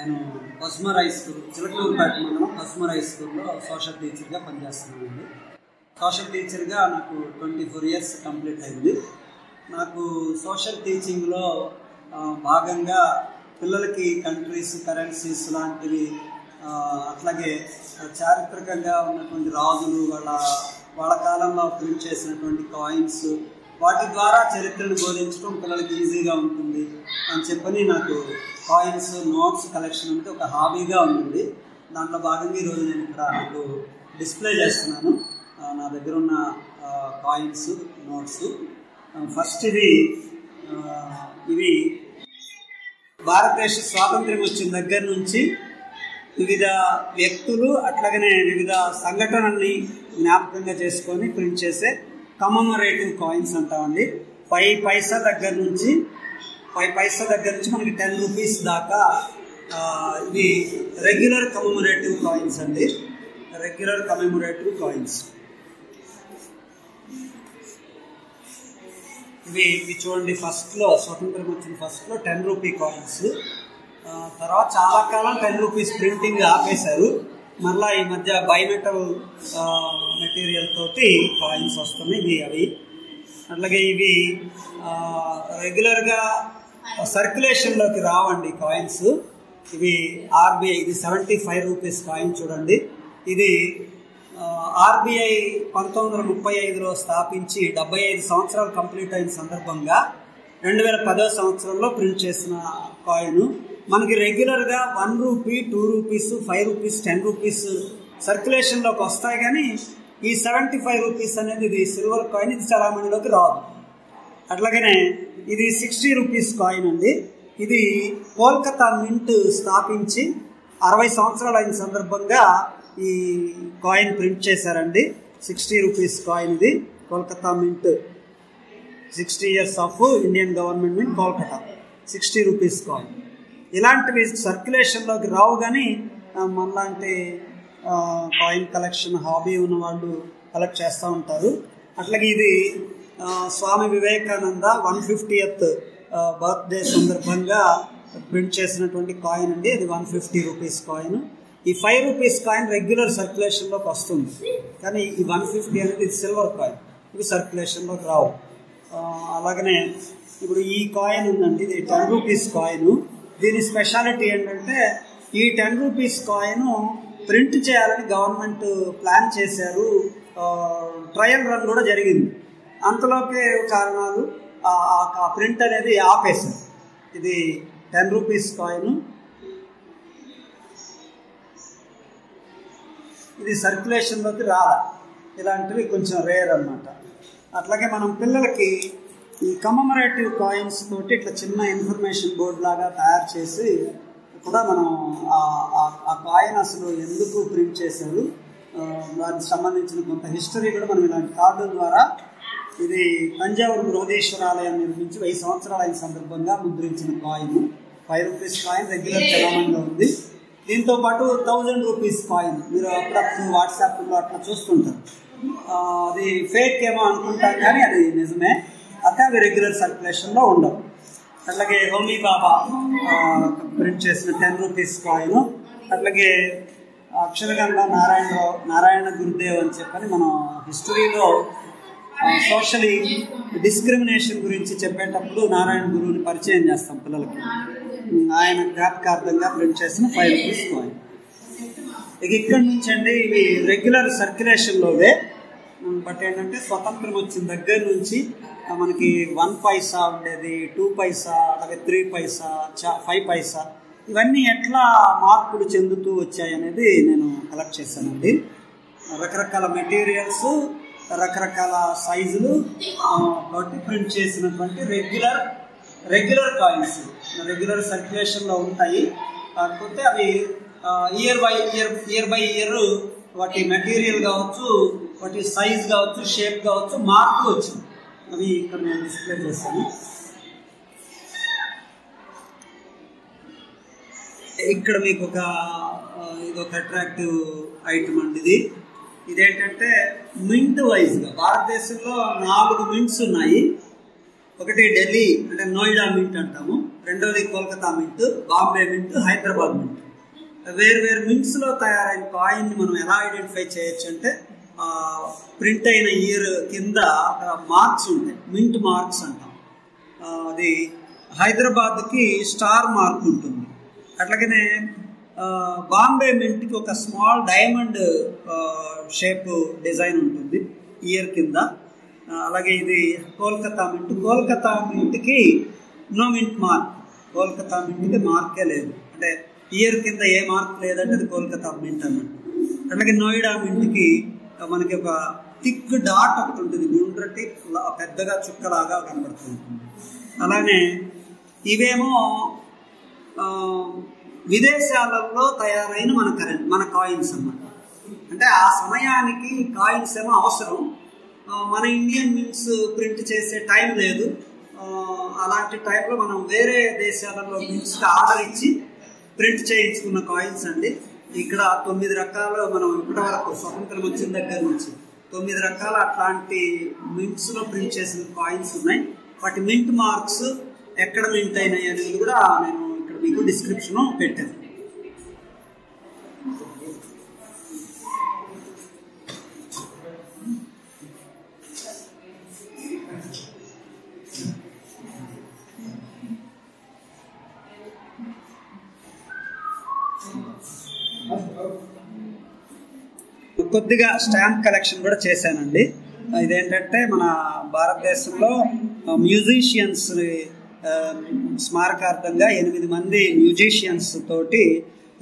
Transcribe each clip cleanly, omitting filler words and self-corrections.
నేను customer high school Chilakaluripet మండలం customer high స్కూల్లో సోషల్ టీచర్గా పనిచేస్తున్నానండి. సోషల్ టీచర్గా నాకు 24 years కంప్లీట్ అయింది. నాకు సోషల్ టీచింగ్లో భాగంగా పిల్లలకి కంట్రీస్, కరెన్సీస్ లాంటివి, అట్లాగే చారిత్రకంగా ఉన్నటువంటి రాజులు వాళ్ళ కాలంలో ప్రింట్ చేసినటువంటి కాయిన్స్, వాటి ద్వారా చరిత్రను బోధించడం పిల్లలకి ఈజీగా ఉంటుంది అని చెప్పని నాకు కాయిన్స్, నోట్స్ కలెక్షన్ అంటే ఒక హాబీగా ఉంటుంది. దాంట్లో భాగంగా ఈరోజు నేను ఇక్కడ నాకు డిస్ప్లే చేస్తున్నాను నా దగ్గర ఉన్న కాయిన్స్, నోట్స్. ఫస్ట్ ఇవి భారతదేశ స్వాతంత్ర్యం వచ్చిన దగ్గర నుంచి వివిధ వ్యక్తులు అట్లాగనే వివిధ సంఘటనల్ని జ్ఞాపకంగా చేసుకొని ప్రింట్ చేసే కమమరేటివ్ కాయిన్స్ అంటామండి. 5 పైసా దగ్గర నుంచి మనకి 10 రూపీస్ దాకా ఇవి రెగ్యులర్ కమమరేటివ్ కాయిన్స్ అండి. రెగ్యులర్ కమమరేటివ్ కాయిన్స్ ఇవి చూడండి. ఫస్ట్లో స్వతంత్రం వచ్చిన ఫస్ట్లో 10 రూపీ కాయిన్స్, తర్వాత చాలా కాలం 10 రూపీస్ ప్రింటింగ్ ఆపేశారు. మళ్ళీ ఈ మధ్య బైమెటల్ మెటీరియల్ తోటి కాయిన్స్ వస్తున్నాయి అవి. అట్లాగే ఇవి రెగ్యులర్గా సర్క్యులేషన్లోకి రావండి కాయిన్స్. ఇవి ఆర్బీఐ, ఇది 75 రూపీస్ కాయిన్ చూడండి. ఇది ఆర్బీఐ 1935లో స్థాపించి 75 సంవత్సరాలు కంప్లీట్ అయిన సందర్భంగా 2010 సంవత్సరంలో ప్రింట్ చేసిన కాయిన్. మనకి రెగ్యులర్గా 1 రూపీ, 2 రూపీస్, 5 రూపీస్, 10 రూపీస్ సర్క్యులేషన్లోకి వస్తాయి, కానీ ఈ 75 రూపీస్ అనేది ఇది సిల్వర్ కాయిన్, ఇది చలామణిలోకి రాదు. అట్లాగనే ఇది 60 రూపీస్ కాయిన్ అండి. ఇది కోల్కతా మింట్ స్థాపించి 60 సంవత్సరాలు అయిన సందర్భంగా ఈ కాయిన్ ప్రింట్ చేశారండి. 60 రూపీస్ కాయిన్ ఇది. Kolkata mint 60 years of Indian government mint Kolkata 60 rupees coin. ఇలాంటివి సర్క్యులేషన్లోకి రావు, కానీ మనలాంటి కాయిన్ కలెక్షన్ హాబీ ఉన్న వాళ్ళు కలెక్ట్ చేస్తూ ఉంటారు. అట్లాగే ఇది స్వామి వివేకానంద 150th బర్త్డే సందర్భంగా ప్రింట్ చేసినటువంటి కాయిన్ అండి. అది 150 రూపీస్ కాయిన్. ఈ 5 రూపీస్ కాయిన్ రెగ్యులర్ సర్క్యులేషన్లోకి వస్తుంది, కానీ ఈ 150 అనేది ఇది సిల్వర్ కాయిన్, ఇవి సర్క్యులేషన్లోకి రావు. అలాగనే ఇప్పుడు ఈ కాయిన్ ఉందండి, ఇది 10 రూపీస్ కాయిన్. దీని స్పెషాలిటీ ఏంటంటే ఈ 10 రూపీస్ కాయిన్ ప్రింట్ చేయాలని గవర్నమెంట్ ప్లాన్ చేశారు. ట్రయల్ రన్ కూడా జరిగింది. అంతలోకే కారణాలు ఆ ప్రింట్ అనేది ఆపేశారు. ఇది 10 రూపీస్ కాయిన్. ఇది సర్క్యులేషన్లోకి రాలా. ఇలాంటివి కొంచెం రేర్ అన్నమాట. అట్లాగే మనం పిల్లలకి ఈ కమమరేటివ్ కాయిన్స్ తోటి ఇట్లా చిన్న ఇన్ఫర్మేషన్ బోర్డు లాగా తయారు చేసి కూడా మనం ఆ కాయిన్ అసలు ఎందుకు ప్రింట్ చేశారు, దానికి సంబంధించిన కొంత హిస్టరీ కూడా మనం ఇలాంటి కార్డుల ద్వారా, ఇది తంజావూరు బృహదీశ్వరాలయం నిర్మించి 1000 సంవత్సరాలు అయిన సందర్భంగా ముద్రించిన కాయిన్. 5 రూపీస్ కాయిన్ రెగ్యులర్ చలామణిలో ఉంది. దీంతో పాటు 1000 రూపీస్ కాయిన్ మీరు అప్పుడప్పుడు వాట్సాప్లో అట్లా చూస్తుంటారు. అది ఫేక్ ఏమో అనుకుంటాం, కానీ అది నిజమే. అయితే అవి రెగ్యులర్ సర్క్యులేషన్లో ఉండవు. అట్లాగే హోమీ బాబా ప్రింట్ చేసిన 10 రూపీస్ కాయిన్. అట్లాగే అక్షరగంగా నారాయణ గురుదేవ్ అని చెప్పని మనం హిస్టరీలో సోషలీ డిస్క్రిమినేషన్ గురించి చెప్పేటప్పుడు నారాయణ గురువుని పరిచయం చేస్తాం పిల్లలకి. ఆయన జ్ఞాపకార్థంగా ప్రింట్ చేసిన 5 రూపీస్ కాయిన్. ఇక ఇక్కడి నుంచి అండి ఇవి రెగ్యులర్ సర్క్యులేషన్లోవే. బట్ ఏంటంటే స్వతంత్రం వచ్చిన దగ్గర నుంచి మనకి 1 పైసా ఉండేది, 2 పైసా, అలాగే 3 పైసా, 5 పైసా, ఇవన్నీ ఎట్లా మార్పులు చెందుతూ వచ్చాయి అనేది నేను కలెక్ట్ చేశానండి. రకరకాల మెటీరియల్స్, రకరకాల సైజులు తోటి ప్రింట్ చేసినటువంటి రెగ్యులర్ కాయిన్స్ రెగ్యులర్ సర్క్యులేషన్లో ఉంటాయి. కాకపోతే అవి ఇయర్ బై ఇయర్ వాటి మెటీరియల్ కావచ్చు, వాటి సైజ్ కావచ్చు, షేప్ కావచ్చు, మార్పు వచ్చింది. అవి ఇక్కడ నేను డిస్ప్లే చేస్తాను. ఇక్కడ మీకు ఇదొక అట్రాక్టివ్ ఐటమ్ అండి. ఇదేంటంటే మింట్ వైజ్గా భారతదేశంలో 4 మింట్స్ ఉన్నాయి. ఒకటి ఢిల్లీ అంటే నోయిడా మింట్ అంటాము, రెండోది Kolkata mint, Bombay mint, Hyderabad mint. వేరు మింట్స్లో తయారైన కాయిన్ని మనం ఎలా ఐడెంటిఫై చేయొచ్చు అంటే ప్రింట్ అయిన ఇయర్ కింద మార్క్స్ ఉంటాయి, మింట్ మార్క్స్ అంటాం. అది హైదరాబాద్కి స్టార్ మార్క్ ఉంటుంది. అట్లాగనే బాంబే మింట్కి ఒక స్మాల్ డైమండ్ షేప్ డిజైన్ ఉంటుంది ఇయర్ కింద. అలాగే ఇది కోల్కతా మింట్కి నో మింట్ మార్క్, కోల్కతా మింట్కి మార్కే లేదు, అంటే ఇయర్ కింద ఏ మార్క్ లేదంటే అది కోల్కతా మింట్ అన్నట్టు. అట్లాగే నోయిడా మింట్కి మనకి ఒక థిక్ డాట్ ఒకటి ఉంటుంది, గుండ్రటి పెద్దగా చుక్కలాగా కనబడుతుంటుంది. అలానే ఇవేమో విదేశాలలో తయారైన మన కాయిన్స్ అన్నమాట. అంటే ఆ సమయానికి కాయిన్స్ ఏమో అవసరం, మన ఇండియన్ మింట్స్ ప్రింట్ చేసే టైం లేదు. అలాంటి టైంలో మనం వేరే దేశాలలో మింట్స్కి ఆర్డర్ ఇచ్చి ప్రింట్ చేయించుకున్న కాయిన్స్ అండి. ఇక్కడ 9 రకాలు మనం ఇప్పటి వరకు స్వతంత్రం వచ్చిన దగ్గర నుంచి 9 రకాల అట్లాంటి మింట్స్లో ప్రింట్ చేసిన కాయిన్స్ ఉన్నాయి. వాటి మింట్ మార్క్స్ ఎక్కడ మింట్ అయినాయి అనేది కూడా నేను ఇక్కడ మీకు డిస్క్రిప్షన్ పెట్టాను. కొద్దిగా స్టాంప్ కలెక్షన్ కూడా చేశానండి. ఇదేంటంటే మన భారతదేశంలో మ్యూజిషియన్స్ స్మారకార్థంగా 8 మంది మ్యూజిషియన్స్ తోటి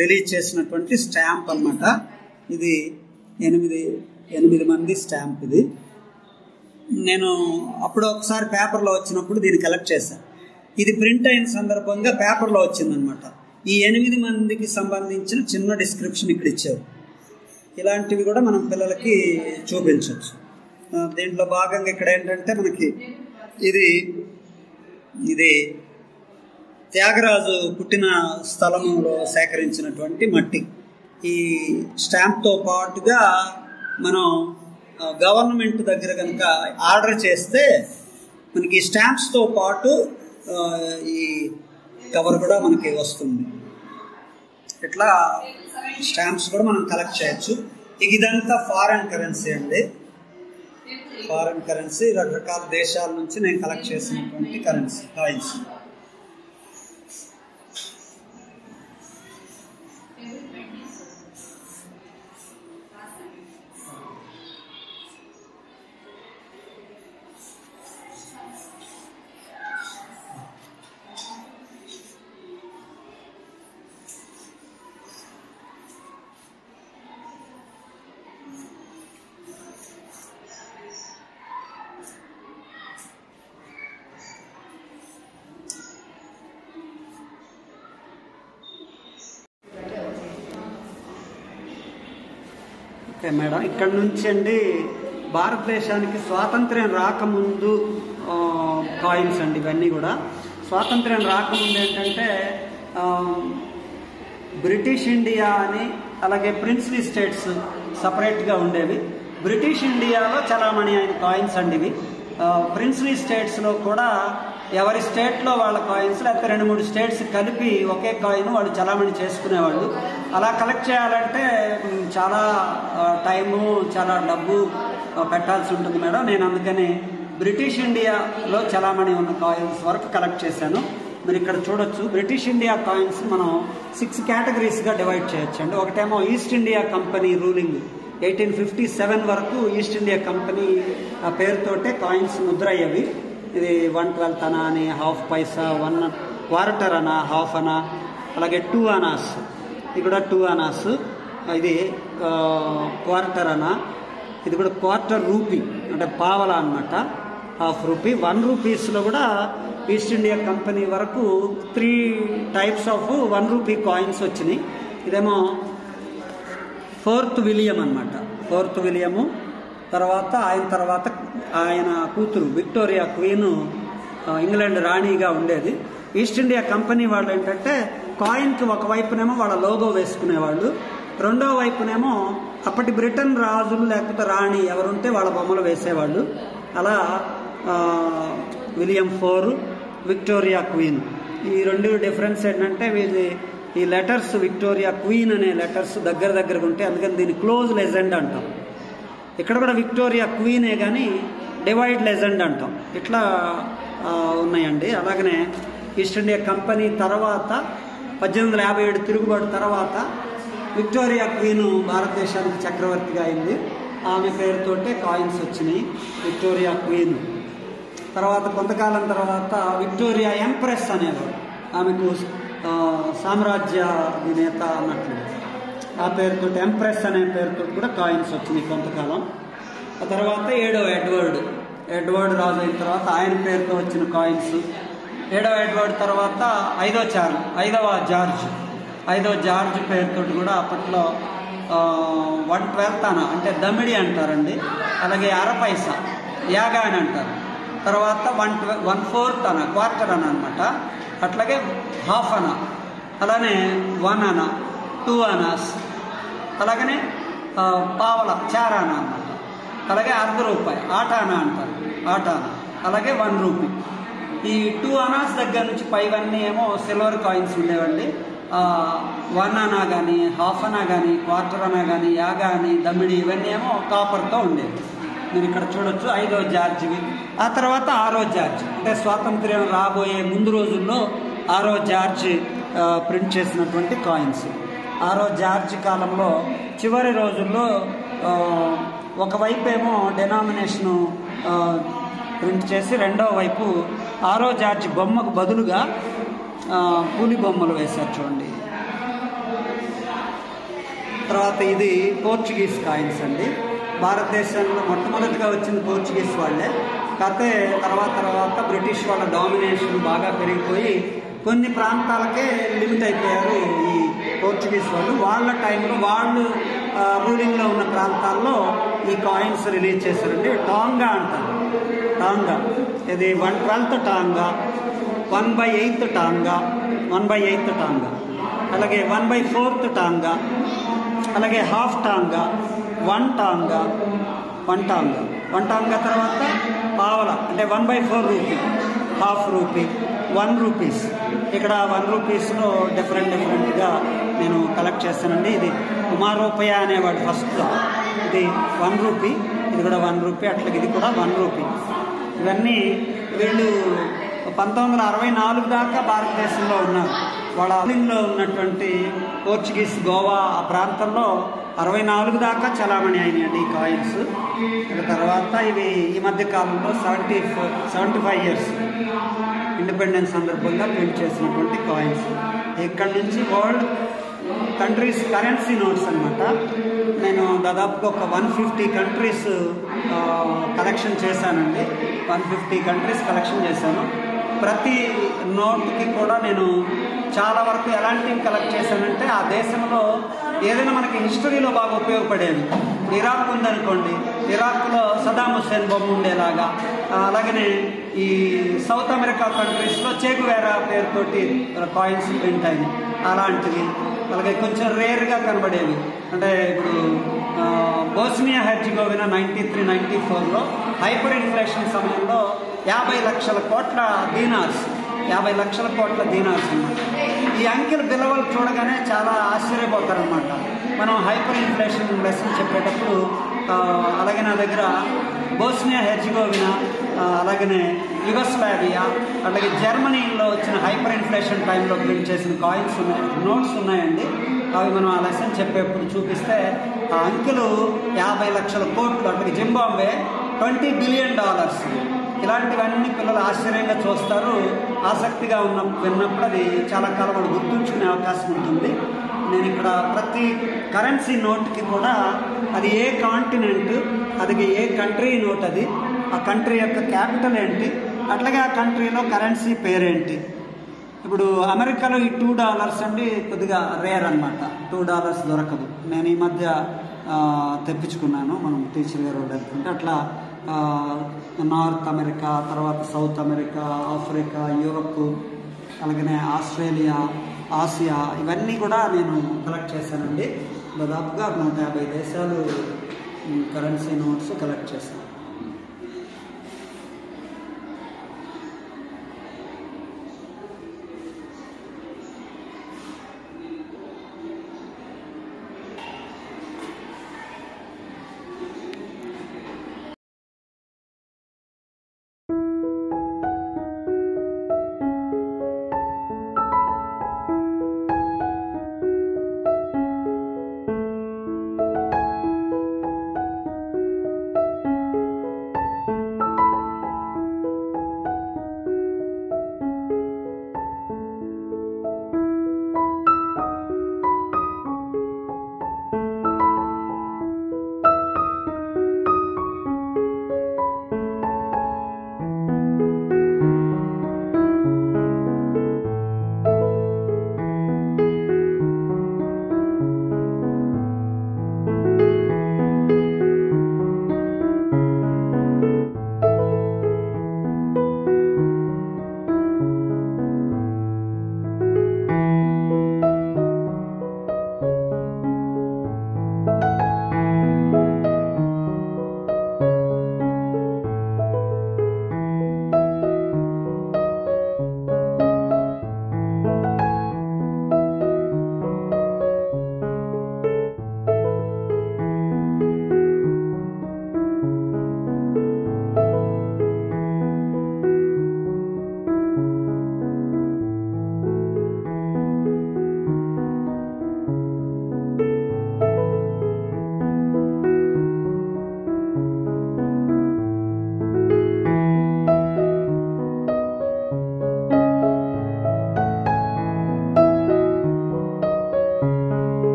రిలీజ్ చేసినటువంటి స్టాంప్ అన్నమాట. ఇది 8 మంది స్టాంప్. ఇది నేను అప్పుడు ఒకసారి పేపర్లో వచ్చినప్పుడు దీన్ని కలెక్ట్ చేశాను. ఇది ప్రింట్ అయిన సందర్భంగా పేపర్లో వచ్చిందనమాట. ఈ 8 మందికి సంబంధించిన చిన్న డిస్క్రిప్షన్ ఇక్కడ ఇచ్చారు. ఇలాంటివి కూడా మనం పిల్లలకి చూపించవచ్చు. దీంట్లో భాగంగా ఇక్కడ ఏంటంటే మనకి ఇది త్యాగరాజు పుట్టిన స్థలంలో సేకరించినటువంటి మట్టి. ఈ స్టాంప్తో పాటుగా మనం గవర్నమెంట్ దగ్గర కనుక ఆర్డర్ చేస్తే మనకి స్టాంప్స్తో పాటు ఈ కవర్ కూడా మనకి వస్తుంది. ఇట్లా స్టాంప్స్ కూడా మనం కలెక్ట్ చేయొచ్చు. ఇదంతా ఫారెన్ కరెన్సీ అండి. ఫారెన్ కరెన్సీ రకరకాల దేశాల నుంచి నేను కలెక్ట్ చేసినటువంటి కరెన్సీ కాయిన్స్. ఓకే మేడం, ఇక్కడ నుంచి అండి భారతదేశానికి స్వాతంత్ర్యం రాకముందు కాయిన్స్ అండి. ఇవన్నీ కూడా స్వాతంత్ర్యం రాకముందు ఏంటంటే బ్రిటిష్ ఇండియా అని అలాగే ప్రిన్స్లీ స్టేట్స్ సపరేట్గా ఉండేవి. బ్రిటిష్ ఇండియాలో చలామణి అయిన కాయిన్స్ అండి ఇవి. ప్రిన్స్లీ స్టేట్స్లో కూడా ఎవరి స్టేట్లో వాళ్ళ కాయిన్స్ లేకపోతే 2-3 స్టేట్స్ కలిపి ఒకే కాయిన్ వాళ్ళు చలామణి చేసుకునేవాళ్ళు. అలా కలెక్ట్ చేయాలంటే చాలా టైము, చాలా డబ్బు పెట్టాల్సి ఉంటుంది మేడం. నేను అందుకని బ్రిటిష్ ఇండియాలో చలామణి ఉన్న కాయిన్స్ వరకు కలెక్ట్ చేశాను. మీరు ఇక్కడ చూడొచ్చు. బ్రిటిష్ ఇండియా కాయిన్స్ మనం 6 కేటగిరీస్గా డివైడ్ చేయొచ్చు అండి. ఒకటేమో ఈస్ట్ ఇండియా కంపెనీ రూలింగ్ 1857 వరకు ఈస్ట్ ఇండియా కంపెనీ ఆ పేరుతోటే కాయిన్స్ ముద్రయ్యేవి. ఇది 1/12 అనా అని, ½ పైసా, 1 క్వార్టర్ అనా, ½ అనా, అలాగే 2 అనాస్. ఇది కూడా 2 అనాస్. ఇది క్వార్టర్ అనా. ఇది కూడా క్వార్టర్ రూపీ అంటే పావలా అన్నమాట, ½ రూపీ. 1 రూపీస్లో కూడా ఈస్ట్ ఇండియా కంపెనీ వరకు 3 టైప్స్ ఆఫ్ 1 రూపీ కాయిన్స్ వచ్చినాయి. ఇదేమో 4th విలియం అన్నమాట. 4th విలియము తర్వాత ఆయన కూతురు విక్టోరియా క్వీన్ ఇంగ్లాండ్ రాణిగా ఉండేది. ఈస్ట్ ఇండియా కంపెనీ వాళ్ళు ఏంటంటే కాయిన్కి ఒకవైపునేమో వాళ్ళ లోగో వేసుకునేవాళ్ళు, రెండో వైపునేమో అప్పటి బ్రిటన్ రాజులు లేకపోతే రాణి ఎవరుంటే వాళ్ళ బొమ్మలు వేసేవాళ్ళు. అలా విలియం IV, విక్టోరియా క్వీన్. ఈ రెండు డిఫరెన్స్ ఏంటంటే ఈ లెటర్స్ విక్టోరియా క్వీన్ అనే లెటర్స్ దగ్గరగా ఉంటాయి, అందుకని దీన్ని క్లోజ్ లెజెండ్ అంటాం. ఇక్కడ కూడా విక్టోరియా క్వీనే కానీ డివైడ్ లెజెండ్ అంటాం. ఇట్లా ఉన్నాయండి. అలాగనే ఈస్ట్ ఇండియా కంపెనీ తర్వాత 1857 తిరుగుబాటు తర్వాత విక్టోరియా క్వీన్ భారతదేశానికి చక్రవర్తిగా అయింది. ఆమె పేరుతోటే కాయిన్స్ వచ్చినాయి, విక్టోరియా క్వీన్. తర్వాత కొంతకాలం తర్వాత విక్టోరియా ఎంప్రెస్ అనేవారు, ఆమెకు సామ్రాజ్య అధినేత అన్నట్లు ఆ పేరుతో ఎంప్రెస్ అనే పేరుతో కూడా కాయిన్స్ వచ్చినాయి కొంతకాలం. ఆ తర్వాత 7వ ఎడ్వర్డ్ రాజు అయిన తర్వాత ఆయన పేరుతో వచ్చిన కాయిన్స్. 7వ ఎడ్వర్డ్ తర్వాత 5వ జార్జ్ పేరుతో కూడా అప్పట్లో 1/12 అనా అంటే దమిడి అంటారండి. అలాగే అరపైసా యాగా అని అంటారు. తర్వాత 1/4 అనా క్వార్టర్ అనా అనమాట. అట్లాగే హాఫ్ అనా, అలానే 1 అనా, 2 అనాస్, అలాగనే పావల చారానా అన్నమాట. అలాగే ₹1 ఆటానా అంటారు, ఆటానా. అలాగే 1 రూపీ. ఈ 2 అనాస్ దగ్గర నుంచి పైవన్నీ ఏమో సిల్వర్ కాయిన్స్ ఉండేవండి. 1 అనా కానీ, హాఫ్ అనా కానీ, క్వార్టర్ అనా కానీ, యాగా అని, దమిడి ఇవన్నీ ఏమో కాపర్తో ఉండేవి. మీరు ఇక్కడ చూడొచ్చు 5వ జార్జివి. ఆ తర్వాత 6వ జార్జ్ అంటే స్వాతంత్ర్యం రాబోయే ముందు రోజుల్లో 6వ జార్జ్ ప్రింట్ చేసినటువంటి కాయిన్స్. 6వ జార్జ్ కాలంలో చివరి రోజుల్లో ఒకవైపు ఏమో డెనామినేషను ప్రింట్ చేసి రెండవ వైపు 6వ జార్జ్ బొమ్మకు బదులుగా పూలి బొమ్మలు వేశారు చూడండి. తర్వాత ఇది పోర్చుగీస్ కాయిన్స్ అండి. భారతదేశంలో మొట్టమొదటిగా వచ్చింది పోర్చుగీస్ వాళ్ళే. కాకపోతే తర్వాత బ్రిటిష్ వాళ్ళ డామినేషన్ బాగా పెరిగిపోయి కొన్ని ప్రాంతాలకే లిమిట్ అయిపోయారు ఈ పోర్చుగీస్ వాళ్ళు. వాళ్ళ టైంలో వాళ్ళు రూలింగ్లో ఉన్న ప్రాంతాల్లో ఈ కాయిన్స్ రిలీజ్ చేశారండి. టాంగా అంటారు, టాంగా. ఇది 1/12 టాంగా, 1/8 టాంగా, 1/8 టాంగా, అలాగే 1/4 టాంగా, అలాగే హాఫ్ టాంగా, 1 టాంగా, 1 టాంగా తర్వాత పావల అంటే 1/4 రూపీ, హాఫ్ రూపీ, 1 రూపీస్. ఇక్కడ 1 రూపీస్లో డిఫరెంట్గా నేను కలెక్ట్ చేస్తానండి. ఇది కుమారోపయ అనేవాడు ఫస్ట్లో. ఇది 1 రూపీ, ఇది కూడా 1 రూపీ, అట్లాగే ఇది కూడా 1 రూపీ. ఇవన్నీ వీళ్ళు 1964 దాకా భారతదేశంలో ఉన్నారు. వాళ్ళ రూలింగ్లో ఉన్నటువంటి పోర్చుగీస్ గోవా ఆ ప్రాంతంలో 64 దాకా చలామణి అయినాయండి ఈ కాయిన్స్. తర్వాత ఇవి ఈ మధ్య కాలంలో 75 ఇయర్స్ ఇండిపెండెన్స్ సందర్భంగా ప్రింట్ చేసినటువంటి కాయిన్స్. ఇక్కడ నుంచి వరల్డ్ కంట్రీస్ కరెన్సీ నోట్స్ అనమాట. నేను దాదాపుగా ఒక 150 కంట్రీస్ కలెక్షన్ చేశానండి. 150 కంట్రీస్ కలెక్షన్ చేశాను. ప్రతి నోట్కి కూడా నేను చాలా వరకు ఎలాంటివి కలెక్ట్ చేశానంటే ఆ దేశంలో ఏదైనా మనకి హిస్టరీలో బాగా ఉపయోగపడేది. ఇరాక్ ఉందనుకోండి, ఇరాక్లో సదాం హుస్సేన్ బొమ్మ ఉండేలాగా, అలాగనే ఈ సౌత్ అమెరికా కంట్రీస్లో చేగువేరా పేరుతోటి కాయిన్స్ ప్రింట్ అయినాయి అలాంటివి. అలాగే కొంచెం రేర్గా కనబడేవి అంటే ఇప్పుడు బోస్నియా హెర్జిగోవినా 93-94లో హైపర్ ఇన్ఫ్లేషన్ సమయంలో 50 లక్షల కోట్ల దీనార్స్, 50 లక్షల కోట్ల దీనార్స్ అన్నమాట. ఈ అంకెల విలువలు చూడగానే చాలా ఆశ్చర్యపోతారనమాట. మనం హైపర్ ఇన్ఫ్లేషన్ లెసన్ చెప్పేటప్పుడు అలాగే నా దగ్గర బోస్నియా హెర్జిగోవినా, అలాగనే యుగస్లావియా, అలాగే జర్మనీలో వచ్చిన హైపర్ ఇన్ఫ్లేషన్ టైంలో ప్రింట్ చేసిన కాయిన్స్ ఉన్నాయి, నోట్స్ ఉన్నాయండి. అవి మనం ఆ లెసన్ చెప్పేప్పుడు చూపిస్తే ఆ అంకెలు 50 లక్షల కోట్లు, అట్లాగే జింబాబ్వే $20 బిలియన్. ఇలాంటివన్నీ పిల్లలు ఆశ్చర్యంగా చూస్తారు. ఆసక్తిగా విన్నప్పుడు అది చాలా కాలం వాళ్ళు గుర్తుంచుకునే అవకాశం ఉంటుంది. నేను ఇక్కడ ప్రతి కరెన్సీ నోట్కి కూడా అది ఏ కాంటినెంట్, అది ఏ కంట్రీ నోట్, అది ఆ కంట్రీ యొక్క క్యాపిటల్ ఏంటి, అట్లాగే ఆ కంట్రీలో కరెన్సీ పేరేంటి. ఇప్పుడు అమెరికాలో ఈ $2 అండి కొద్దిగా రేర్ అనమాట. $2 దొరకదు. నేను ఈ మధ్య తెప్పించుకున్నాను, మనం టీచర్ గారు అనుకుంటే. అట్లా నార్త్ అమెరికా, తర్వాత సౌత్ అమెరికా, ఆఫ్రికా, యూరప్, అలాగనే ఆస్ట్రేలియా, ఆసియా, ఇవన్నీ కూడా నేను కలెక్ట్ చేశానండి. దాదాపుగా 150 దేశాలు కరెన్సీ నోట్స్ కలెక్ట్ చేశాను.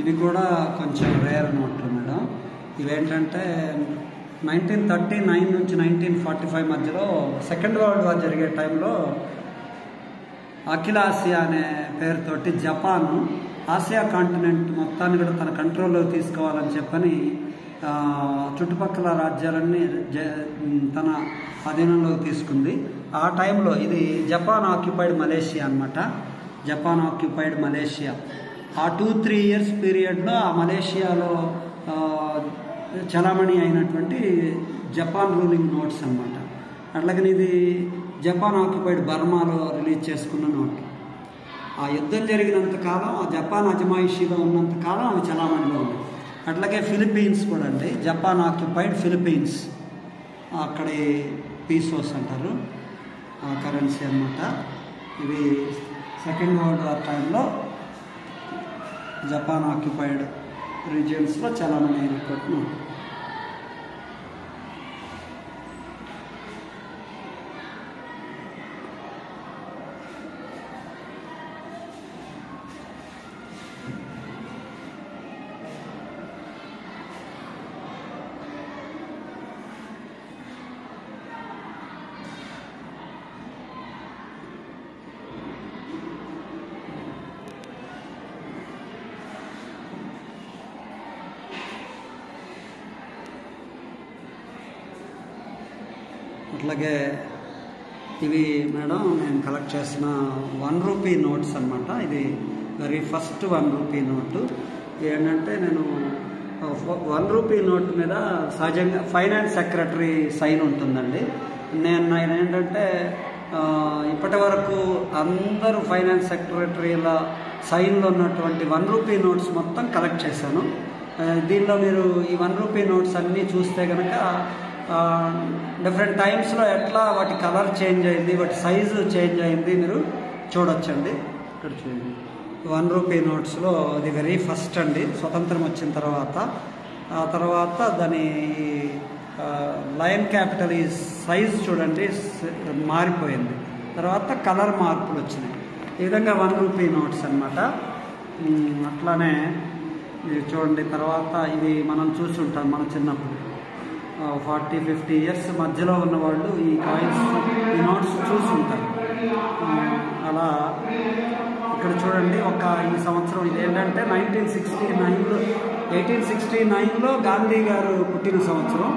ఇవి కూడా కొంచెం రేర్ నోట్లు మేడం. ఇవేంటంటే 1939 నుంచి 1945 మధ్యలో సెకండ్ వరల్డ్ వార్ జరిగే టైంలో అఖిల ఆసియా అనే పేరుతోటి జపాన్ ఆసియా కాంటినెంట్ మొత్తాన్ని కూడా తన కంట్రోల్లోకి తీసుకోవాలని చెప్పని చుట్టుపక్కల రాజ్యాలన్నీ తన అధీనంలోకి తీసుకుంది. ఆ టైంలో ఇది జపాన్ ఆక్యుపైడ్ మలేషియా అనమాట. జపాన్ ఆక్యుపైడ్ మలేషియా ఆ 2-3 ఇయర్స్ పీరియడ్లో ఆ మలేషియాలో చలామణి అయినటువంటి జపాన్ రూలింగ్ నోట్స్ అనమాట. అట్లాగని ఇది జపాన్ ఆక్యుపైడ్ బర్మాలో రిలీజ్ చేసుకున్న నోట్. ఆ యుద్ధం జరిగినంత కాలం, ఆ జపాన్ అజమాయిషీలో ఉన్నంత కాలం అవి చలామణిలో ఉన్నాయి. అట్లాగే ఫిలిప్పీన్స్ కూడా అండి, జపాన్ ఆక్యుపైడ్ ఫిలిప్పీన్స్, అక్కడి పీసోస్ అంటారు ఆ కరెన్సీ అనమాట. ఇవి సెకండ్ వరల్డ్ వార్ టైంలో జపాన్ ఆక్యుపైడ్ రీజియన్స్లో చలామణి అయినటువంటి నోట్. అట్లాగే ఇవి మేడం నేను కలెక్ట్ చేసిన 1 రూపీ నోట్స్ అనమాట. ఇది వెరీ ఫస్ట్ 1 రూపీ నోటు. ఏంటంటే నేను 1 రూపీ నోట్ మీద సహజంగా ఫైనాన్స్ సెక్రటరీ సైన్ ఉంటుందండి. నేను ఏంటంటే ఇప్పటి వరకు అందరూ ఫైనాన్స్ సెక్రటరీల సైన్లో ఉన్నటువంటి 1 రూపీ నోట్స్ మొత్తం కలెక్ట్ చేశాను. దీనిలో మీరు ఈ 1 రూపీ నోట్స్ అన్నీ చూస్తే కనుక డిఫరెంట్ టైమ్స్లో ఎట్లా వాటి కలర్ చేంజ్ అయింది, వాటి సైజు చేంజ్ అయింది మీరు చూడొచ్చండి. ఇక్కడ చూడండి 1 రూపీ నోట్స్లో అది వెరీ ఫస్ట్ అండి, స్వతంత్రం వచ్చిన తర్వాత. ఆ తర్వాత దాని లయన్ క్యాపిటల్ ఈ సైజు చూడండి మారిపోయింది. తర్వాత కలర్ మార్పులు వచ్చినాయి. ఈ విధంగా 1 రూపీ నోట్స్ అనమాట. అట్లానే మీరు చూడండి. తర్వాత ఇవి మనం చూస్తుంటాం మన చిన్నప్పుడు 40-50 ఇయర్స్ మధ్యలో ఉన్నవాళ్ళు ఈ కాయిన్స్, ఈ నోట్స్ చూస్తుంటారు. అలా ఇక్కడ చూడండి ఈ సంవత్సరం ఇది ఏంటంటే 1869లో గాంధీ గారు పుట్టిన సంవత్సరం.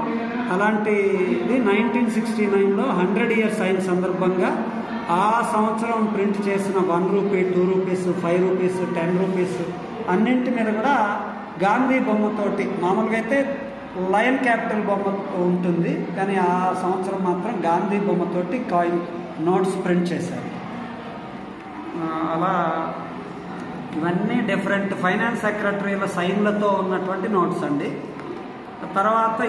అలాంటిది 1969లో 100 ఇయర్స్ అయిన సందర్భంగా ఆ సంవత్సరం ప్రింట్ చేసిన 1 రూపీ, 2 రూపీస్, 5 రూపీస్, 10 రూపీస్ అన్నింటి మీద కూడా గాంధీ బొమ్మతోటి, మామూలుగా అయితే లయన్ క్యాపిటల్ బొమ్మ ఉంటుంది కానీ ఆ సంవత్సరం మాత్రం గాంధీ బొమ్మతోటి కాయిన్ నోట్స్ ప్రింట్ చేశారు. అలా ఇవన్నీ డిఫరెంట్ ఫైనాన్స్ సెక్రటరీల సైన్లతో ఉన్నటువంటి నోట్స్ అండి. తర్వాత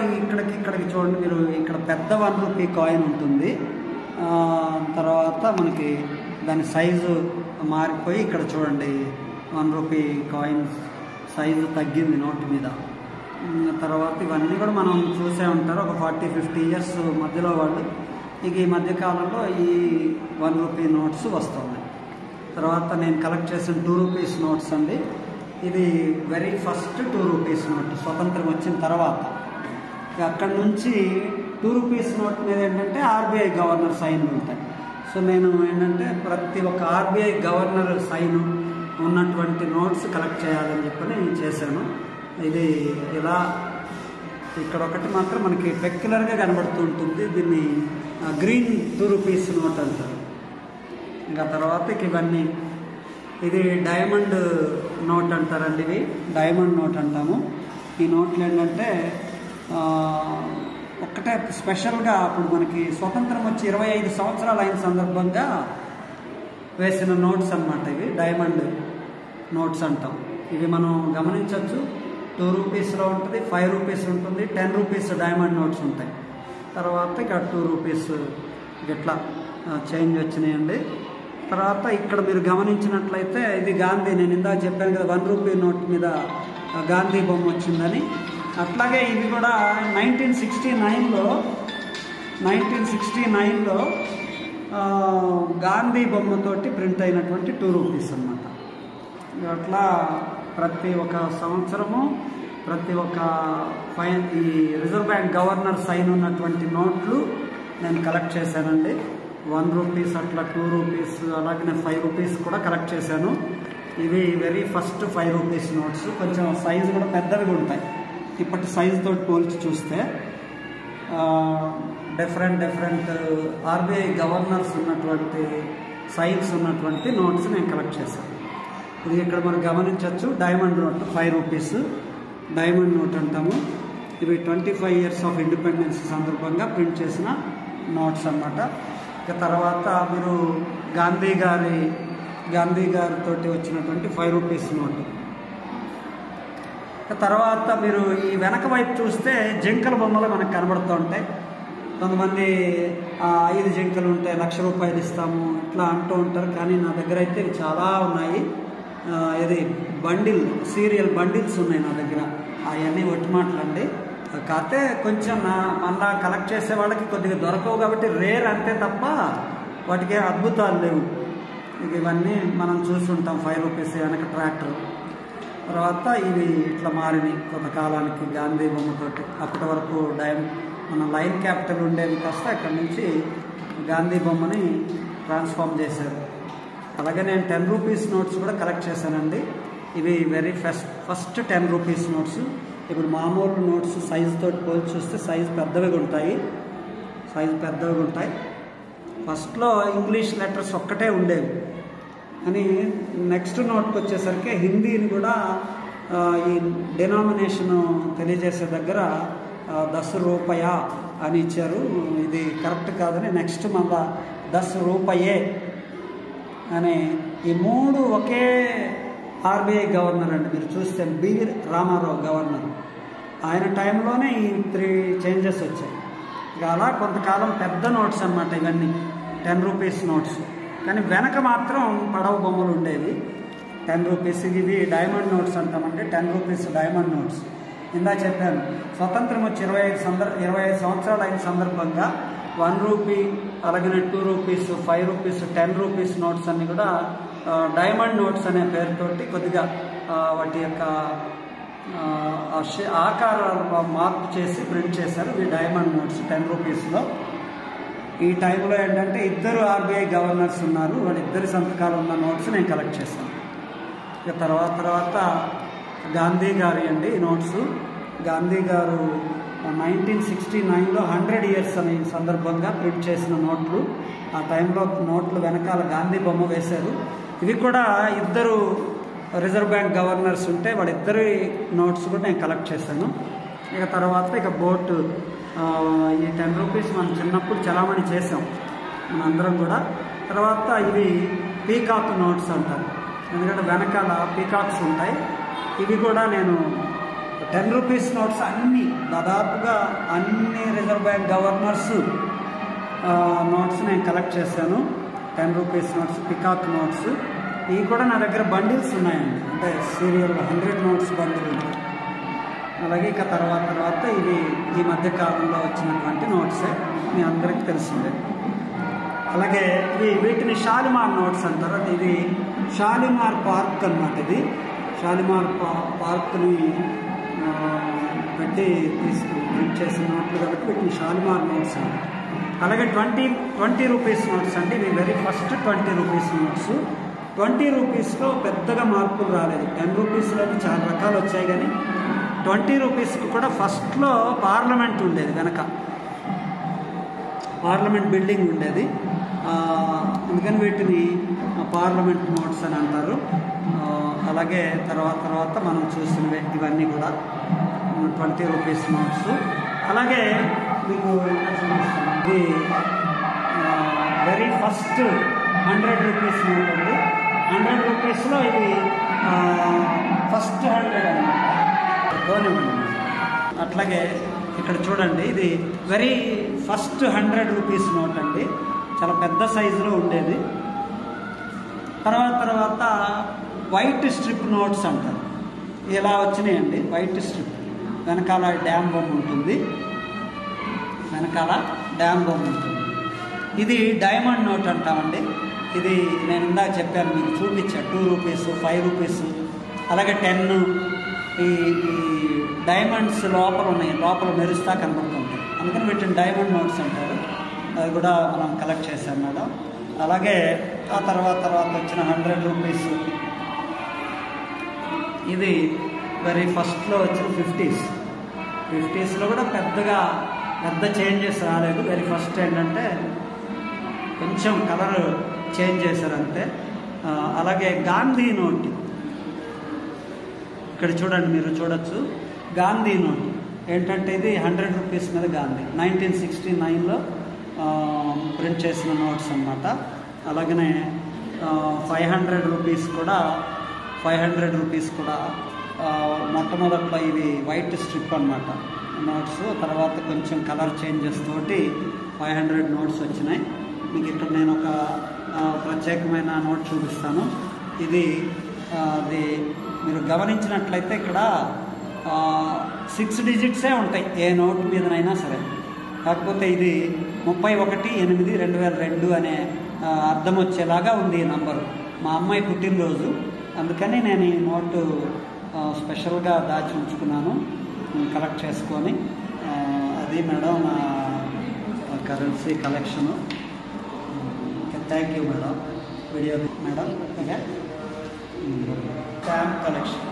ఇక్కడికి చూడండి మీరు, ఇక్కడ పెద్ద 1 రూపీ కాయిన్ ఉంటుంది. తర్వాత మనకి దాని సైజు మారిపోయి ఇక్కడ చూడండి 1 రూపీ కాయిన్ సైజు తగ్గింది నోటు మీద. తర్వాత ఇవన్నీ కూడా మనం చూసే ఉంటారు. ఒక 40-50 ఇయర్స్ మధ్యలో వాళ్ళు ఇక ఈ మధ్యకాలంలో ఈ 1 రూపీ నోట్స్ వస్తున్నాయి. తర్వాత నేను కలెక్ట్ చేసిన 2 రూపీస్ నోట్స్ అండి. ఇది వెరీ ఫస్ట్ 2 రూపీస్ నోట్ స్వతంత్రం వచ్చిన తర్వాత. అక్కడ నుంచి 2 రూపీస్ నోట్ మీద ఏంటంటే ఆర్బీఐ గవర్నర్ సైన్లు ఉంటాయి. సో నేను ఏంటంటే ప్రతి ఒక్క ఆర్బీఐ గవర్నర్ సైన్ ఉన్నటువంటి నోట్స్ కలెక్ట్ చేయాలని చెప్పని చేశాను. ఇది ఇలా ఇక్కడ ఒకటి మాత్రం మనకి పెక్యులర్గా కనబడుతూ ఉంటుంది. దీన్ని గ్రీన్ 2 రూపీస్ నోట్ అంటారు. ఇంకా తర్వాత ఇవన్నీ ఇది డైమండ్ నోట్ అంటారండి. ఇవి డైమండ్ నోట్ అంటాము. ఈ నోట్లు ఏంటంటే ఒక్కటే స్పెషల్గా అప్పుడు మనకి స్వతంత్రం వచ్చి 25 సంవత్సరాలు అయిన సందర్భంగా వేసిన నోట్స్ అన్నమాట. ఇవి డైమండ్ నోట్స్ అంటాం. ఇవి మనం గమనించవచ్చు. 2 రూపీస్లో ఉంటుంది, 5 రూపీస్ ఉంటుంది, 10 రూపీస్ డైమండ్ నోట్స్ ఉంటాయి. తర్వాత ఇక 2 రూపీస్ ఇట్లా చేంజ్ వచ్చినాయండి. తర్వాత ఇక్కడ మీరు గమనించినట్లయితే ఇది గాంధీ, నేను ఇందాక చెప్పాను కదా 1 రూపీ నోట్ మీద గాంధీ బొమ్మ వచ్చిందని. అట్లాగే ఇది కూడా 1969లో గాంధీ బొమ్మతోటి ప్రింట్ అయినటువంటి 2 రూపీస్ అన్నమాట. అట్లా ప్రతి ఒక్క సంవత్సరము ప్రతి ఒక్క ఈ రిజర్వ్ బ్యాంక్ గవర్నర్ సైన్ ఉన్నటువంటి నోట్లు నేను కలెక్ట్ చేశానండి. 1 రూపీస్ అట్లా 2 రూపీస్ అలాగే 5 రూపీస్ కూడా కలెక్ట్ చేశాను. ఇవి వెరీ ఫస్ట్ 5 రూపీస్ నోట్స్. కొంచెం సైజు కూడా పెద్దవిగా ఉంటాయి. ఇప్పటి సైజుతో పోల్చి చూస్తే డిఫరెంట్ ఆర్బీఐ గవర్నర్స్ ఉన్నటువంటి సైన్స్ ఉన్నటువంటి నోట్స్ నేను కలెక్ట్ చేశాను. ఇది ఇక్కడ మనం గమనించవచ్చు. Diamond note 5 rupees diamond note అంటాము. ఇవి 25 ఇయర్స్ ఆఫ్ ఇండిపెండెన్స్ సందర్భంగా ప్రింట్ చేసిన నోట్స్ అన్నమాట. ఇక తర్వాత మీరు గాంధీ గారితో వచ్చినటువంటి 5 రూపీస్ నోటు. తర్వాత మీరు ఈ వెనక వైపు చూస్తే జింకల బొమ్మలు మనకు కనబడుతూ ఉంటాయి. కొంతమంది 5 జింకలు ఉంటే ₹1,00,000 ఇస్తాము ఇట్లా అంటూ ఉంటారు. కానీ నా దగ్గర అయితే చాలా ఉన్నాయి. ఇది బండిల్ సీరియల్ బండిల్స్ ఉన్నాయి నా దగ్గర. అవన్నీ ఒట్టి మాటలండి. కాకపోతే కొంచెం మళ్ళా కలెక్ట్ చేసే వాళ్ళకి కొద్దిగా దొరకవు కాబట్టి రేర్ అంతే తప్ప వాటికి అద్భుతాలు లేవు. ఇవన్నీ మనం చూస్తుంటాం. 5 రూపీస్ వెనక ట్రాక్టర్. తర్వాత ఇవి ఇట్లా మారినాయి కొంతకాలానికి గాంధీ బొమ్మతోటి. అప్పటి వరకు మన లైన్ క్యాపిటల్ ఉండేది కాస్త అక్కడి నుంచి గాంధీ బొమ్మని ట్రాన్స్ఫార్మ్ చేశారు. అలాగే నేను 10 రూపీస్ నోట్స్ కూడా కలెక్ట్ చేశానండి. ఇవి వెరీ ఫస్ట్ 10 రూపీస్ నోట్స్. ఇప్పుడు మామూలు నోట్స్ సైజుతో పోల్చి చూస్తే సైజు పెద్దవిగా ఉంటాయి. ఫస్ట్లో ఇంగ్లీష్ లెటర్స్ ఒక్కటే ఉండేవి. కానీ నెక్స్ట్ నోట్కి వచ్చేసరికి హిందీని కూడా ఈ డినామినేషన్ తెలియజేసే దగ్గర 10 రూపాయ అని ఇచ్చారు. ఇది కరెక్ట్ కాదని నెక్స్ట్ మళ్ళా 10 రూపాయే అని. ఈ 3 ఒకే ఆర్బీఐ గవర్నర్ అండి. మీరు చూస్తే బి రామారావు గవర్నర్. ఆయన టైంలోనే ఈ 3 చేంజెస్ వచ్చాయి. ఇక అలా కొంతకాలం పెద్ద నోట్స్ అన్నమాట ఇవన్నీ 10 రూపీస్ నోట్స్. కానీ వెనక మాత్రం పడవ బొమ్మలు ఉండేవి. 10 రూపీస్ ఇవి డైమండ్ నోట్స్ అంటామంటే 10 రూపీస్ డైమండ్ నోట్స్. ఇందా చెప్పాను స్వతంత్రం వచ్చి 25 సంవత్సరాలు అయిన సందర్భంగా 1 రూపీ అలాగే 2 రూపీస్ 5 రూపీస్ 10 రూపీస్ నోట్స్ అన్నీ కూడా డైమండ్ నోట్స్ అనే పేరుతోటి కొద్దిగా వాటి యొక్క ఆకారాలు మార్పు చేసి ప్రింట్ చేశారు. ఈ డైమండ్ నోట్స్ 10 రూపీస్లో. ఈ టైంలో ఏంటంటే 2 ఆర్బీఐ గవర్నర్స్ ఉన్నారు. వాళ్ళిద్దరి సంతకాలు ఉన్న నోట్స్ నేను కలెక్ట్ చేశాను. ఇక తర్వాత గాంధీ గారి అండి ఈ నోట్స్. గాంధీ గారు 1969లో 100 ఇయర్స్ అనే సందర్భంగా ప్రింట్ చేసిన నోట్లు. ఆ టైంలో నోట్లు వెనకాల గాంధీ బొమ్మ వేశారు. ఇవి కూడా 2 రిజర్వ్ బ్యాంక్ గవర్నర్స్ ఉంటే వాళ్ళిద్దరి నోట్స్ కూడా నేను కలెక్ట్ చేశాను. ఇక బోటు ఈ 10 రూపీస్ మనం చిన్నప్పుడు చలామణి చేసాం మనందరం కూడా. తర్వాత ఇవి పీకాక్ నోట్స్ అంటారు. ఎందుకంటే వెనకాల పీకాక్స్ ఉంటాయి. ఇవి కూడా నేను 10 రూపీస్ నోట్స్ దాదాపుగా అన్ని రిజర్వ్ బ్యాంక్ గవర్నర్స్ నోట్స్ నేను కలెక్ట్ చేశాను. 10 రూపీస్ నోట్స్ పికాక్ నోట్స్. ఇవి కూడా నా దగ్గర బండిల్స్ ఉన్నాయండి. అంటే సీరియల్ 100 నోట్స్ బండిల్ ఉంది. అలాగే ఇక తర్వాత ఇవి ఈ మధ్య కాలంలో వచ్చినటువంటి నోట్సే మీ అందరికీ తెలిసిందే. అలాగే వీటిని షాలిమార్ నోట్స్ అంటారు. అంటే ఇది షాలిమార్ పార్క్ అన్నమాట. ఇది షాలిమార్ పార్క్ని పెట్టి ప్రింట్ చేసిన నోట్లు కాబట్టి వీటిని షాలిమార్ నోట్స్ అంటారు. అలాగే 20 రూపీస్ నోట్స్ అండి. ఇవి వెరీ ఫస్ట్ 20 రూపీస్ నోట్స్. 20 రూపీస్లో పెద్దగా మార్పులు రాలేదు. 10 రూపీస్లో చాలా రకాలు వచ్చాయి. కానీ 20 రూపీస్కి కూడా ఫస్ట్లో పార్లమెంట్ ఉండేది. వెనక పార్లమెంట్ బిల్డింగ్ ఉండేది. అందుకని వీటిని పార్లమెంట్ నోట్స్ అని అంటారు. అలాగే తర్వాత మనం చూసినవి ఇవన్నీ కూడా 20 రూపీస్ నోట్స్. అలాగే మీకు ఇది వెరీ ఫస్ట్ 100 రూపీస్ నోట్ అండి. 100 రూపీస్లో ఇది ఫస్ట్ 100 అన్నమాట. అట్లాగే ఇక్కడ చూడండి, ఇది వెరీ ఫస్ట్ 100 రూపీస్ నోట్ అండి. చాలా పెద్ద సైజులో ఉండేది. తర్వాత వైట్ స్ట్రిప్ నోట్స్ అంటారు. ఇలా వచ్చినాయండి. వైట్ స్ట్రిప్ వెనకాల డ్యామ్ బొమ్మ ఉంటుంది. ఇది డైమండ్ నోట్ అంటామండి. ఇది నేను ఇందాక చెప్పాను, మీకు చూపించా. 2 రూపీస్ 5 రూపీస్ అలాగే 10 ఈ డైమండ్స్ లోపల ఉన్నాయి, లోపల మెరుస్తా కనబడుతుంటాయి, అందుకని వీటిని డైమండ్ నోట్స్ అంటారు. అది కూడా మనం కలెక్ట్ చేశాం మేడం. అలాగే ఆ తర్వాత వచ్చిన 100 రూపీస్, ఇది వెరీ ఫస్ట్లో వచ్చిన 50స్లో కూడా పెద్ద చేంజెస్ రాలేదు. వెరీ ఫస్ట్ ఏంటంటే కొంచెం కలర్ చేంజ్ చేశారు అంతే. అలాగే గాంధీ నోట్, ఇక్కడ చూడండి, మీరు చూడొచ్చు గాంధీ నోట్ ఏంటంటే ఇది 100 రూపీస్ మీద గాంధీ 1969లో ప్రింట్ చేసిన నోట్స్ అన్నమాట. అలాగనే 500 రూపీస్ కూడా మొట్టమొదట్లో ఇది వైట్ స్ట్రిప్ అన్నమాట నోట్స్. తర్వాత కొంచెం కలర్ చేంజెస్ తోటి 500 నోట్స్ వచ్చినాయి. మీకు ఇక్కడ నేను ఒక ప్రత్యేకమైన నోట్ చూపిస్తాను. ఇది మీరు గమనించినట్లయితే ఇక్కడ 6 డిజిట్సే ఉంటాయి ఏ నోట్ మీదనైనా సరే. కాకపోతే ఇది 31/8/2002 అనే అర్థం వచ్చేలాగా ఉంది ఈ నంబరు. మా అమ్మాయి పుట్టినరోజు, అందుకని నేను ఈ నోటు స్పెషల్గా దాచి ఉంచుకున్నాను కలెక్ట్ చేసుకొని. అది మేడం నా currency collection. Thank you madam. Video madam. Okay, stamp collection.